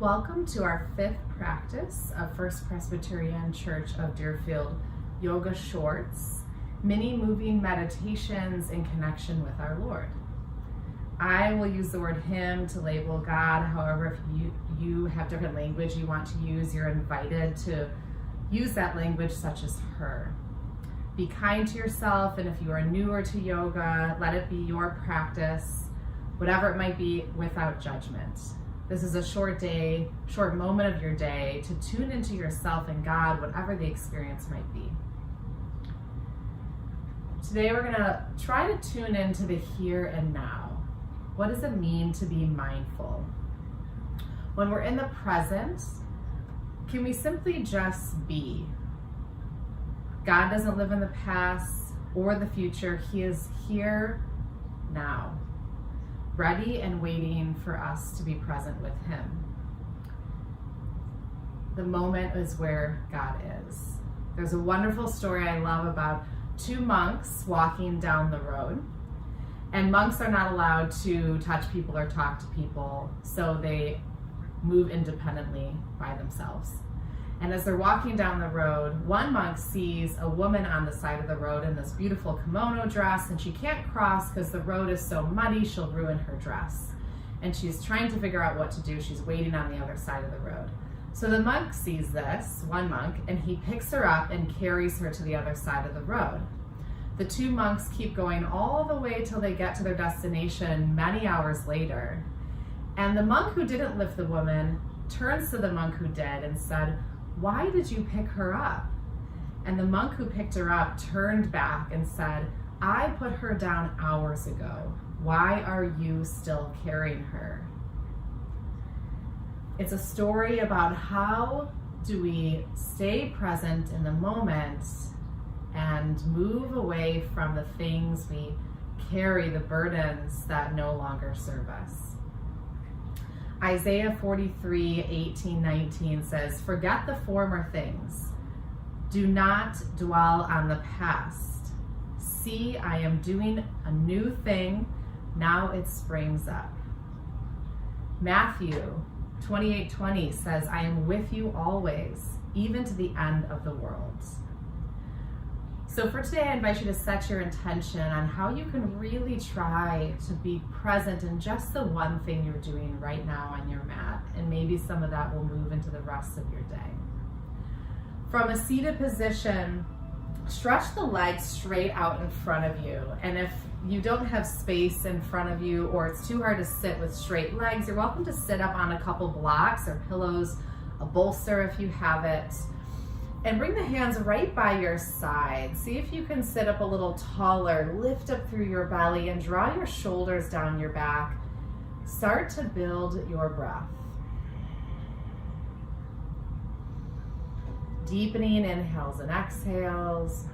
Welcome to our fifth practice of First Presbyterian Church of Deerfield Yoga Shorts, mini moving meditations in connection with our Lord. I will use the word Him to label God. However, if you have different language you want to use, you're invited to use that language such as her. Be kind to yourself, and if you are newer to yoga, let it be your practice, whatever it might be, without judgment. This is a short moment of your day to tune into yourself and God, whatever the experience might be. Today we're going to try to tune into the here and now. What does it mean to be mindful? When we're in the present, can we simply just be? God doesn't live in the past or the future. He is here now, ready and waiting for us to be present with Him. The moment is where God is. There's a wonderful story I love about two monks walking down the road. And monks are not allowed to touch people or talk to people, so they move independently by themselves. And as they're walking down the road, one monk sees a woman on the side of the road in this beautiful kimono dress, and she can't cross because the road is so muddy, she'll ruin her dress. And she's trying to figure out what to do. She's waiting on the other side of the road. So the monk sees this, one monk, and he picks her up and carries her to the other side of the road. The two monks keep going all the way till they get to their destination many hours later. And the monk who didn't lift the woman turns to the monk who did and said, "Why did you pick her up?" And the monk who picked her up turned back and said, "I put her down hours ago. Why are you still carrying her?" It's a story about how do we stay present in the moment and move away from the things we carry, the burdens that no longer serve us. Isaiah 43:18-19 says, "Forget the former things. Do not dwell on the past. See, I am doing a new thing. Now it springs up." Matthew 28:20 says, "I am with you always, even to the end of the world." So for today, I invite you to set your intention on how you can really try to be present in just the one thing you're doing right now on your mat, and maybe some of that will move into the rest of your day. From a seated position, stretch the legs straight out in front of you. And if you don't have space in front of you, or it's too hard to sit with straight legs, you're welcome to sit up on a couple blocks or pillows, a bolster if you have it. And bring the hands right by your side. See if you can sit up a little taller, lift up through your belly, and draw your shoulders down your back. Start to build your breath. Deepening inhales and exhales.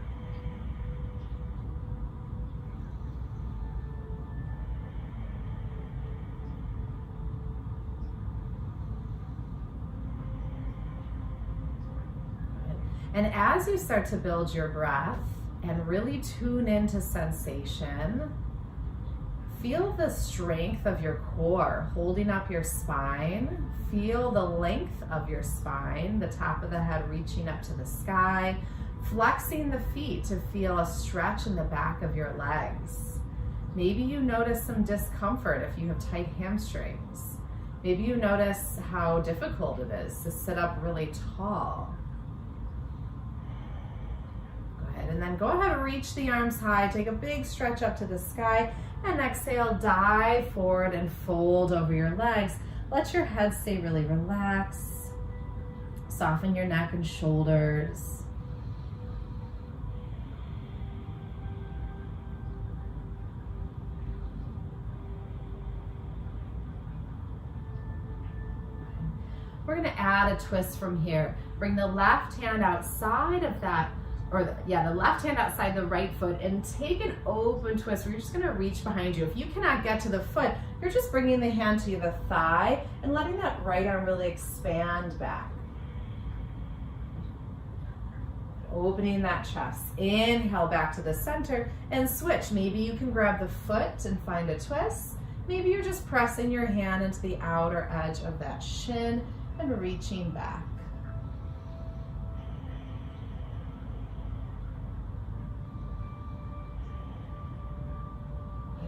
And as you start to build your breath and really tune into sensation, feel the strength of your core holding up your spine. Feel the length of your spine, the top of the head reaching up to the sky, flexing the feet to feel a stretch in the back of your legs. Maybe you notice some discomfort if you have tight hamstrings. Maybe you notice how difficult it is to sit up really tall. And then go ahead and reach the arms high, take a big stretch up to the sky, and exhale, dive forward and fold over your legs. Let your head stay really relaxed. Soften your neck and shoulders. We're going to add a twist from here. Bring the left hand outside of that, the left hand outside the right foot, and take an open twist where you're just going to reach behind you. If you cannot get to the foot, you're just bringing the hand to the thigh and letting that right arm really expand back. Opening that chest. Inhale back to the center and switch. Maybe you can grab the foot and find a twist. Maybe you're just pressing your hand into the outer edge of that shin and reaching back.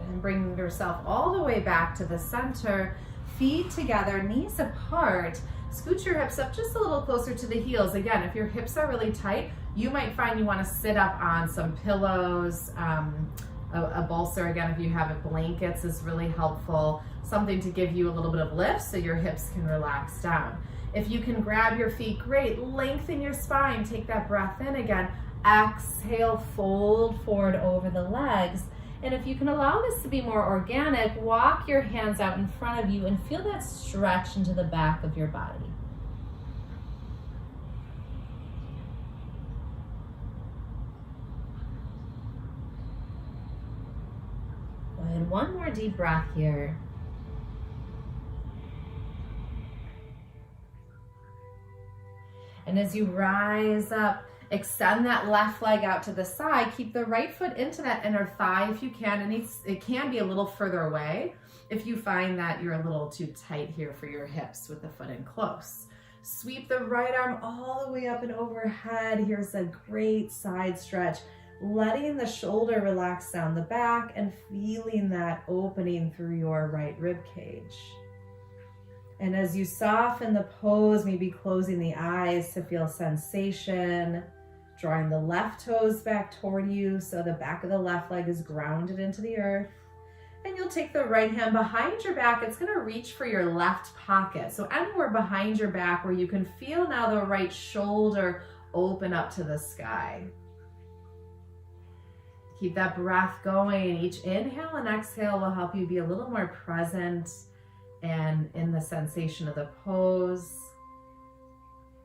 And bring yourself all the way back to the center, feet together, knees apart. Scoot your hips up just a little closer to the heels. Again, if your hips are really tight, you might find you want to sit up on some pillows. A bolster, again, if you have it, blankets is really helpful. Something to give you a little bit of lift so your hips can relax down. If you can grab your feet, great. Lengthen your spine. Take that breath in again. Exhale, fold forward over the legs. And if you can allow this to be more organic, walk your hands out in front of you and feel that stretch into the back of your body. And one more deep breath here. And as you rise up, extend that left leg out to the side. Keep the right foot into that inner thigh if you can. And it can be a little further away if you find that you're a little too tight here for your hips with the foot in close. Sweep the right arm all the way up and overhead. Here's a great side stretch. Letting the shoulder relax down the back and feeling that opening through your right rib cage. And as you soften the pose, maybe closing the eyes to feel sensation, drawing the left toes back toward you so the back of the left leg is grounded into the earth. And you'll take the right hand behind your back. It's going to reach for your left pocket. So anywhere behind your back where you can feel now the right shoulder open up to the sky. Keep that breath going. Each inhale and exhale will help you be a little more present and in the sensation of the pose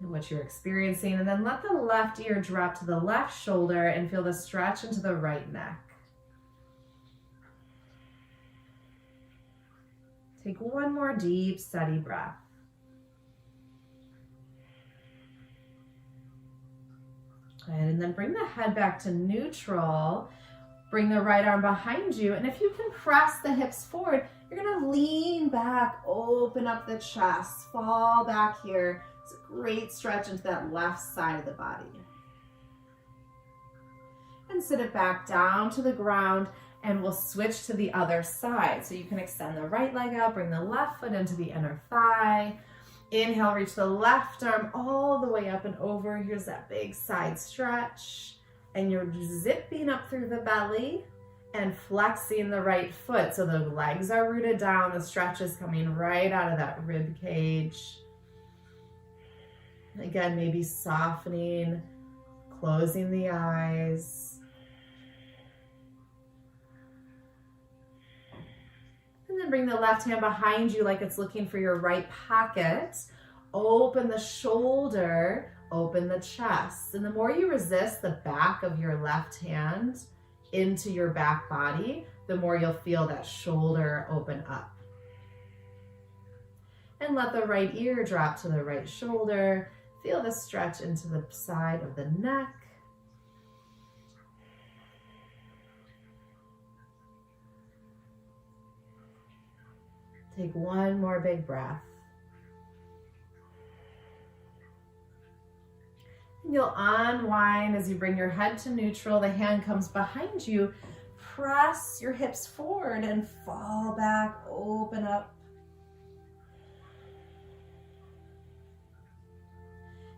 and what you're experiencing. And then let the left ear drop to the left shoulder and feel the stretch into the right neck. Take one more deep, steady breath. And then bring the head back to neutral. Bring the right arm behind you. And if you can press the hips forward, you're going to lean back, open up the chest, fall back here. It's a great stretch into that left side of the body. And sit it back down to the ground, and we'll switch to the other side. So you can extend the right leg out, bring the left foot into the inner thigh. Inhale, reach the left arm all the way up and over. Here's that big side stretch. And you're zipping up through the belly and flexing the right foot. So the legs are rooted down. The stretch is coming right out of that rib cage. Again, maybe softening, closing the eyes. And then bring the left hand behind you like it's looking for your right pocket. Open the shoulder, open the chest. And the more you resist the back of your left hand into your back body, the more you'll feel that shoulder open up. And let the right ear drop to the right shoulder. Feel the stretch into the side of the neck. Take one more big breath. You'll unwind as you bring your head to neutral. The hand comes behind you. Press your hips forward and fall back, open up.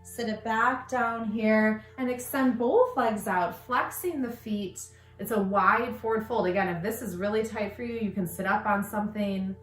Sit it back down here and extend both legs out, flexing the feet. It's a wide forward fold. Again, if this is really tight for you, you can sit up on something.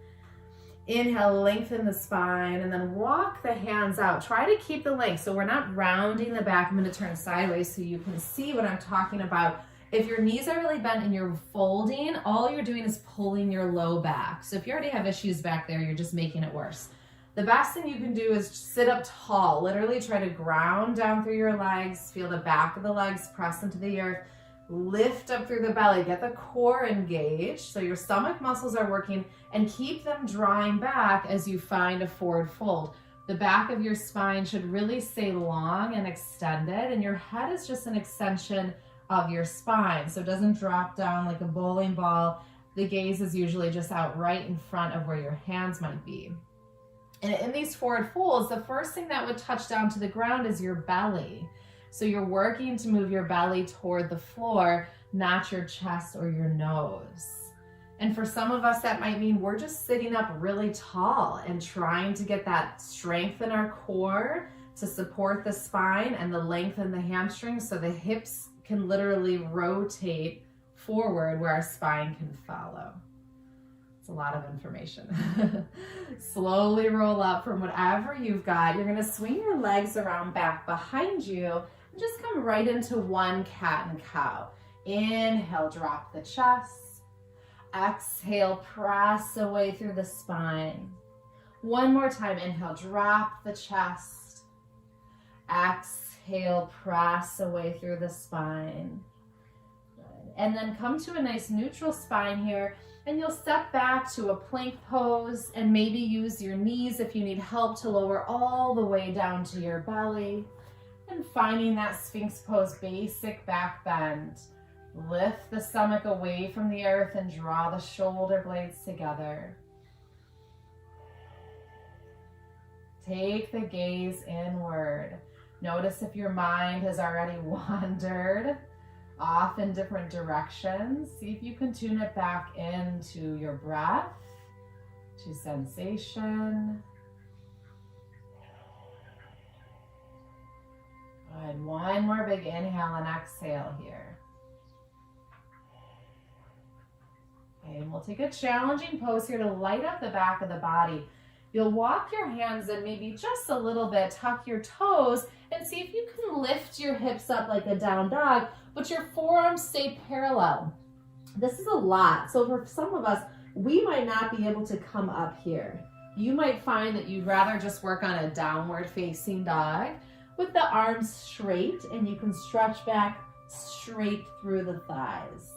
Inhale, lengthen the spine, and then walk the hands out. Try to keep the length so we're not rounding the back. I'm going to turn sideways so you can see what I'm talking about. If your knees are really bent and you're folding, all you're doing is pulling your low back. So if you already have issues back there, you're just making it worse. The best thing you can do is sit up tall. Literally try to ground down through your legs. Feel the back of the legs press into the earth. Lift up through the belly. Get the core engaged so your stomach muscles are working, and keep them drawing back as you find a forward fold. The back of your spine should really stay long and extended, and your head is just an extension of your spine, so it doesn't drop down like a bowling ball The gaze is usually just out right in front of where your hands might be. And in these forward folds, the first thing that would touch down to the ground is your belly. So you're working to move your belly toward the floor, not your chest or your nose. And for some of us, that might mean we're just sitting up really tall and trying to get that strength in our core to support the spine and the length in the hamstrings so the hips can literally rotate forward where our spine can follow. It's a lot of information. Slowly roll up from whatever you've got. You're gonna swing your legs around back behind you and just come right into one cat and cow. Inhale, drop the chest. Exhale, press away through the spine. One more time, inhale, drop the chest. Exhale, press away through the spine. Good. And then come to a nice neutral spine here, and you'll step back to a plank pose and maybe use your knees if you need help to lower all the way down to your belly. And finding that Sphinx pose, basic back bend. Lift the stomach away from the earth and draw the shoulder blades together. Take the gaze inward. Notice if your mind has already wandered off in different directions. See if you can tune it back into your breath, to sensation. Good. One more big inhale and exhale here. Okay, and we'll take a challenging pose here to light up the back of the body. You'll walk your hands in maybe just a little bit, tuck your toes, and see if you can lift your hips up like a down dog, but your forearms stay parallel. This is a lot. So for some of us, we might not be able to come up here. You might find that you'd rather just work on a downward facing dog with the arms straight, and you can stretch back straight through the thighs.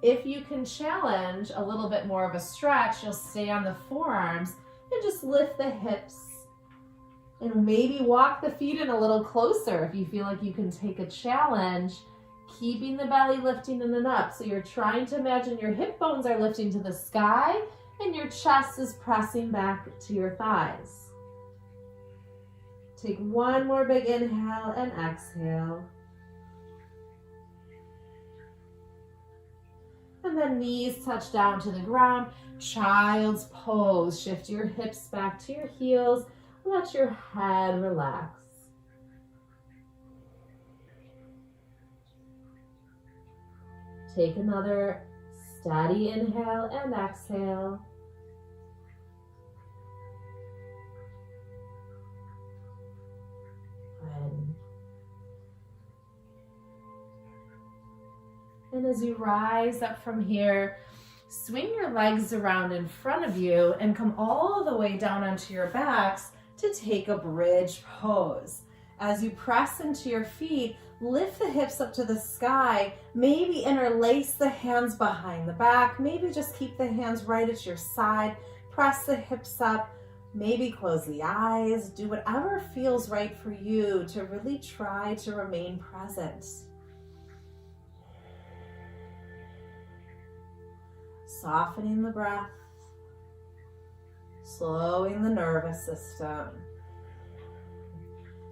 If you can challenge a little bit more of a stretch, you'll stay on the forearms and just lift the hips. And maybe walk the feet in a little closer if you feel like you can take a challenge, keeping the belly lifting in and up. So you're trying to imagine your hip bones are lifting to the sky and your chest is pressing back to your thighs. Take one more big inhale and exhale. And then knees touch down to the ground. Child's pose. Shift your hips back to your heels. Let your head relax. Take another steady inhale and exhale. Good. And as you rise up from here, swing your legs around in front of you and come all the way down onto your backs to take a bridge pose. As you press into your feet, lift the hips up to the sky, maybe interlace the hands behind the back, maybe just keep the hands right at your side, press the hips up, maybe close the eyes, do whatever feels right for you to really try to remain present. Softening the breath, slowing the nervous system,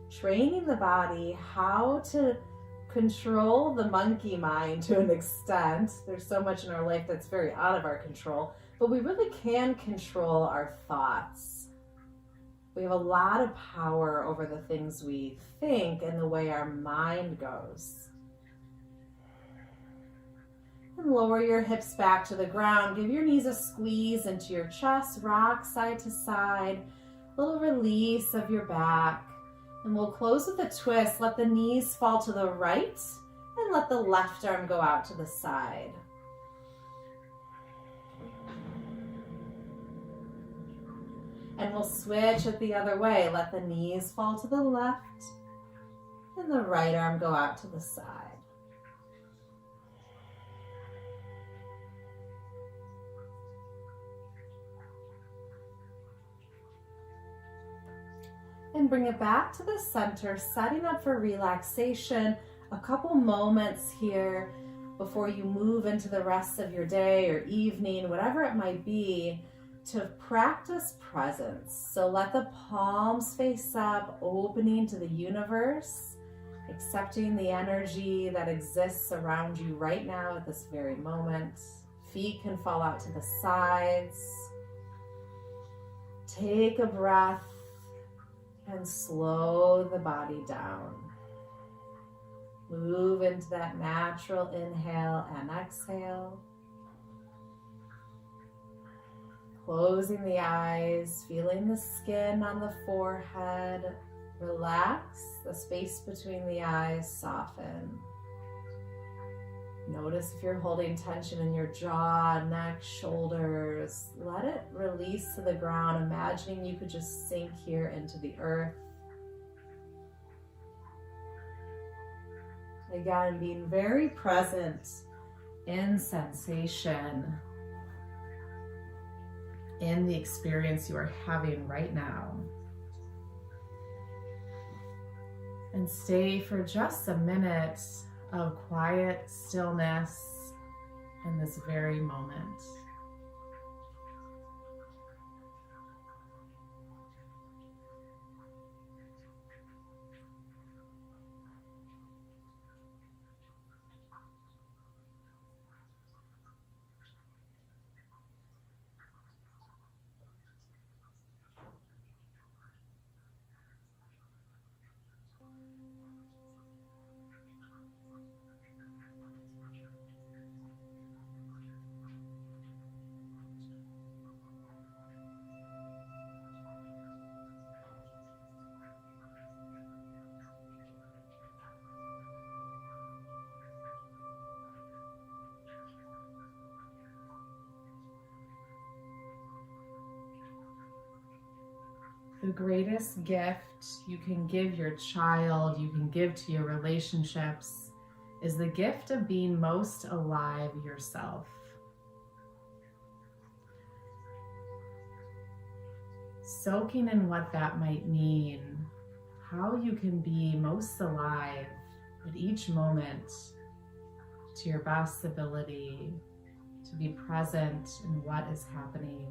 training the body how to control the monkey mind to an extent. There's so much in our life that's very out of our control, but we really can control our thoughts. We have a lot of power over the things we think and the way our mind goes. And lower your hips back to the ground. Give your knees a squeeze into your chest. Rock side to side. Little release of your back. And we'll close with a twist. Let the knees fall to the right and let the left arm go out to the side. And we'll switch it the other way. Let the knees fall to the left and the right arm go out to the side. And bring it back to the center, setting up for relaxation. A couple moments here before you move into the rest of your day or evening, whatever it might be, to practice presence. So let the palms face up, opening to the universe, accepting the energy that exists around you right now at this very moment. Feet can fall out to the sides. Take a breath and slow the body down. Move into that natural inhale and exhale. Closing the eyes, feeling the skin on the forehead. Relax, the space between the eyes soften. Notice if you're holding tension in your jaw, neck, shoulders. Let it release to the ground, imagining you could just sink here into the earth. Again, being very present in sensation, in the experience you are having right now. And stay for just a minute of quiet stillness in this very moment. The greatest gift you can give your child, you can give to your relationships, is the gift of being most alive yourself. Soaking in what that might mean, how you can be most alive at each moment to your best ability to be present in what is happening.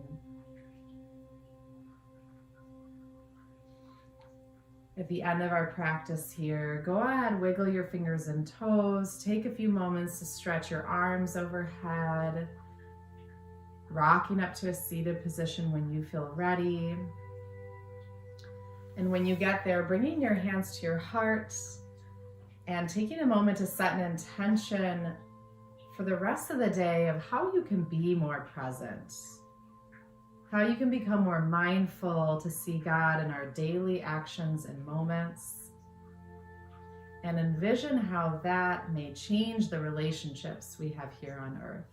At the end of our practice here, go ahead, wiggle your fingers and toes. Take a few moments to stretch your arms overhead, rocking up to a seated position when you feel ready. And when you get there, bringing your hands to your heart and taking a moment to set an intention for the rest of the day of how you can be more present. How you can become more mindful to see God in our daily actions and moments, and envision how that may change the relationships we have here on earth.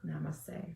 Namaste.